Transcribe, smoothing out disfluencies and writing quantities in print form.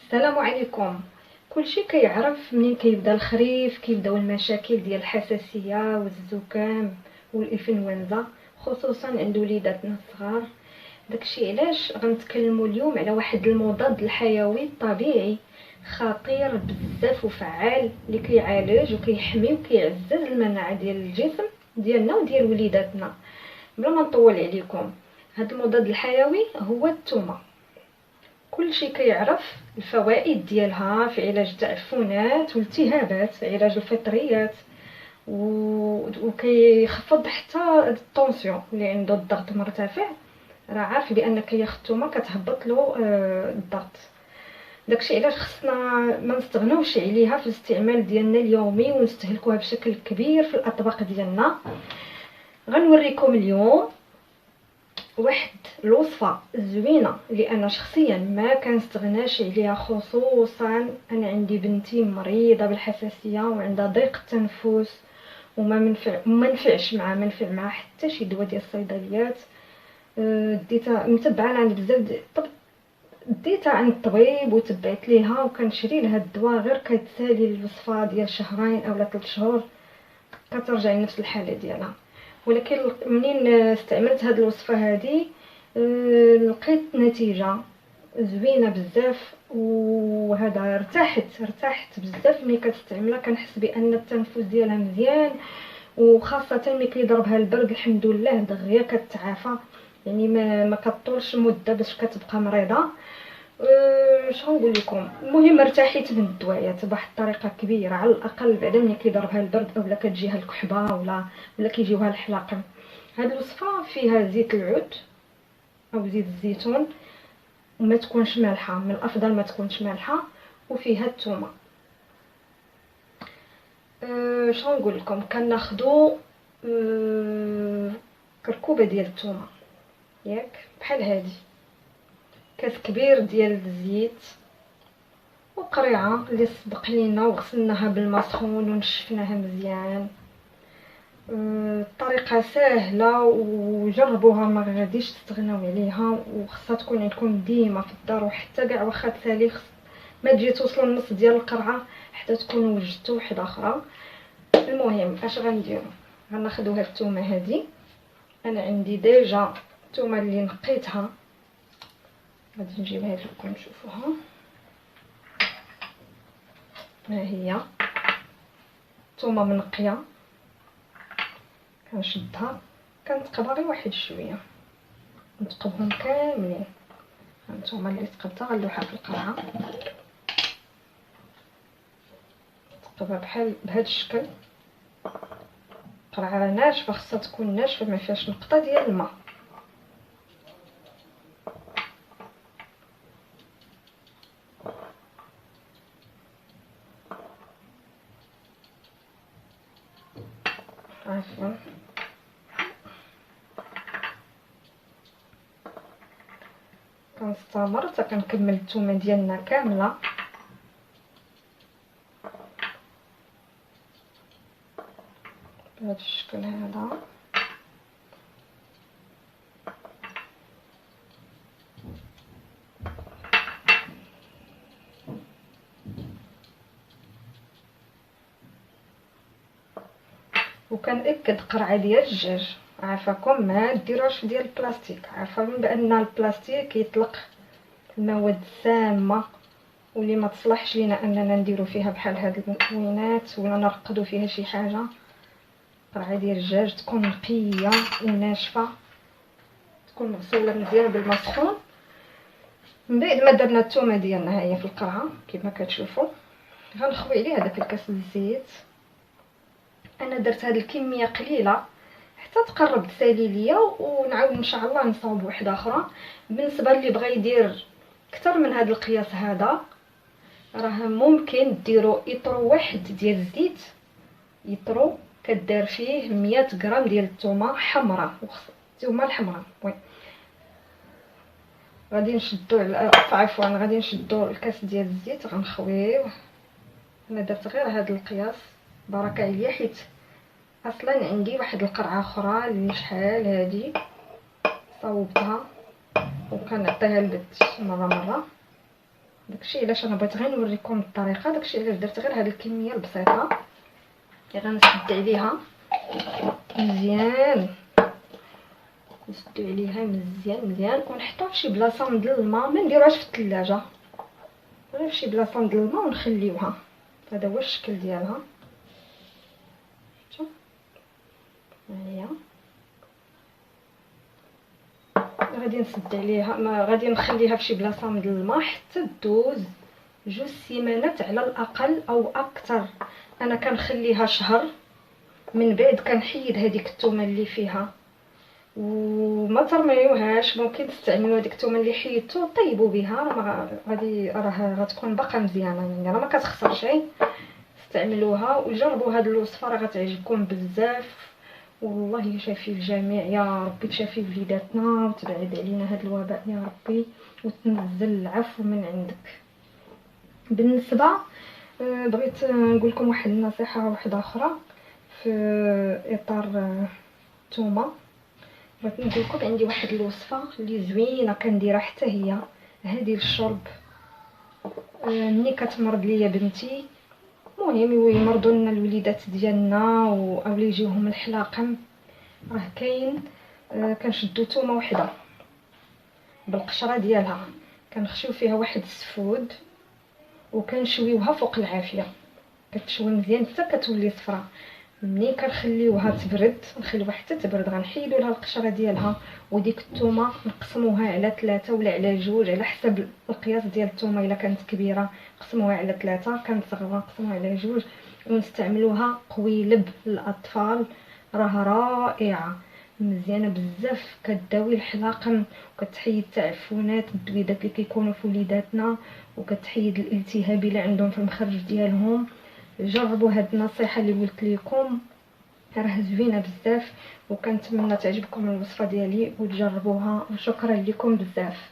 السلام عليكم. كلشي كيعرف منين كيبدا الخريف كيبداو المشاكل ديال الحساسيه والزكام والانفلونزا، خصوصا عند وليداتنا الصغار. داكشي علاش غنتكلموا اليوم على واحد المضاد الحيوي الطبيعي خطير بزاف وفعال اللي كيعالج وكيحمي وكيعزز المناعه ديال الجسم ديالنا وديال وليداتنا. بلا ما نطول عليكم، هذا المضاد الحيوي هو الثومه. كلشي كيعرف الفوائد ديالها في علاج التعفنات والالتهابات، علاج الفطريات، وكيخفض حتى الطونسيون اللي عنده الضغط مرتفع. راه عارف بان كياخذ الثومه كتهبط له الضغط. داكشي علاش خصنا ما نستغناوش عليها في الاستعمال ديالنا اليومي ونستهلكوها بشكل كبير في الاطباق ديالنا. غنوريكم اليوم واحد الوصفه زوينه اللي انا شخصيا ما كنستغناش عليها، خصوصا انا عندي بنتي مريضه بالحساسيه وعندها ضيق التنفس وما منفعش معها منفع معها حتى شي دواء ديال الصيدليات. ديتها متبعه عند بزاف ديتها عند الطبيب وتبعت ليها وكنشري لها الدواء، غير كتسالي الوصفه ديال شهرين اولا 3 شهور كترجع لنفس الحاله ديالها. ولكن منين استعملت هذه الوصفه هذه لقيت نتيجه زوينه بزاف، وهذا ارتحت بزاف ملي كتستعملها. كنحس بان التنفس ديالها مزيان، وخاصه ملي كيضربها البرد الحمد لله دغيا كتعافى، يعني ما كطولش مده باش كتبقى مريضه. شنو نقول لكم، المهم ارتحيت من الدويات بواحد الطريقه كبيره، على الاقل بعدا ملي كيضربها البرد اولا كتجيها الكحبه ولا كيجيوها الحلاقم. هذه الوصفه فيها زيت العود او زيت الزيتون، وما تكونش مالحه، من الافضل ما تكونش مالحه، وفيها الثومه. شنو نقول لكم، كناخذوا كركوبه ديال الثومه ياك بحال هذه، كاس كبير ديال الزيت، وقريعه اللي سبق لينا وغسلناها بالماء سخون ونشفناها مزيان. الطريقه سهله وجربوها، ما غاديش تستغناو عليها، وخاصها تكون عندكم ديما في الدار، وحتى كاع واخا تسالي ما تجي توصلوا النص ديال القرعه حتى تكونوا وجدتوا وحده اخرى. المهم اش غنديروا، غناخذوا هاد الثومه هذه. انا عندي ديجا الثومه اللي نقيتها، غادي نجيبها لكم تشوفوها. ها هي الثومه منقيه، كنشدها كنتقبها غير واحد شويه، نتقبهم كاملين. هانتوما اللي تقبتها غنلوحها في القرعه، تقبها بحال بهذا الشكل. قرعه ناشفه، خاصها تكون ناشفه ما فيهاش نقطه ديال الماء. عفوا، كنستمر حتى كنكمل الثومه ديالنا كامله. بهذا الشكل هذا وكنأكد قرعه ديال الدجاج، عافاكم ما ديروهاش ديال البلاستيك، عارفين بان البلاستيك يطلق المواد السامه واللي ما تصلحش لينا اننا نديرو فيها بحال هاد المكونات ولا نرقدوا فيها شي حاجه. قرعه ديال الدجاج تكون نقيه وناشفه، تكون مغسوله مزيان بالماء سخون. من بعد ما درنا الثومه ديالنا هي في القرعه كما كتشوفوا، غنخوي عليها داك الكاس الزيت. انا درت هاد الكميه قليله حتى تقرب تسالي ليا، ونعاود ان شاء الله نصاوب وحده اخرى. بالنسبه اللي بغى يدير اكثر من هذا القياس هذا، راه ممكن ديروا اطرو واحد ديال الزيت، يطرو كدار فيه 100 غرام ديال الثومه حمراء، الثومه الحمراء. وي غادي نشدو عفوا غادي نشدو الكاس ديال الزيت غنخويوه. انا درت غير هذا القياس بركه عليا، حيت اصلا عندي واحد القرعه اخرى اللي شحال هذه صوبتها وكنعطيها لبنتي مره. داكشي علاش انا بغيت غير نوريكم الطريقه. داكشي علاش درت غير هاد الكميه البسيطه اللي غنسد عليها مزيان، نسدو عليها مزيان مزيان ونحطوها فشي بلاصه مديال الماء. ما نديروهاش في الثلاجه، غير فشي بلاصه مديال الماء ونخليوها. هذا هو الشكل ديالها. شوف ها هي غادي نسد عليها، ما غادي نخليها فشي بلاصه مديال الماء حتى دوز 2 سيمانات على الاقل او اكثر. انا كنخليها شهر، من بعد كنحيد هذيك الثومه اللي فيها وما ترميوهاش. ممكن تستعملوا هذيك الثومه اللي حيدتو طيبوا بها، راه غتكون باقا مزيانه، يعني راه ما كتخسر شيء. استعملوها وجربوا هذه الوصفه، راه غتعجبكم بزاف والله. يشافي الجميع يا ربي، تشافي وليداتنا وتبعد علينا هذا الوباء يا ربي، وتنزل العفو من عندك. بالنسبه بغيت نقول لكم واحد النصيحه واحده اخرى في اطار الثومه. بغيت نقول لكم عندي واحد الوصفه اللي زوينه كنديرها حتى هي، هذه الشرب. ملي كتمرض ليا بنتي، المهم يمرضوا لنا الوليدات ديالنا او يجيهم الحلاقم، راه كاين كنشدو ثومه وحده بالقشره ديالها، كنخشيو فيها واحد السفود وكنشويوها فوق العافيه. كتشوي مزيان حتى كتولي صفراء. ملي كنخليوها تبرد، نخليوها حتى تبرد، غنحيدو لها القشره ديالها، وديك الثومه نقسموها على 3 ولا على 2 على حسب القياس ديال الثومه. الا كانت كبيره قسموها على 3، كانت صغيره نقسموها على 2، ونستعملوها قويلب للاطفال. راه رائعه مزيانه بزاف، كتداوي الحلاقم وكتحيد التعفنات الدويدات اللي كيكونوا في وليداتنا، وكتحيد الالتهاب اللي عندهم في المخرج ديالهم. جربوا هاد النصيحه اللي قلت لكم، راه زوينه بزاف، وكنتمنى تعجبكم الوصفه ديالي وتجربوها. وشكرا لكم بزاف.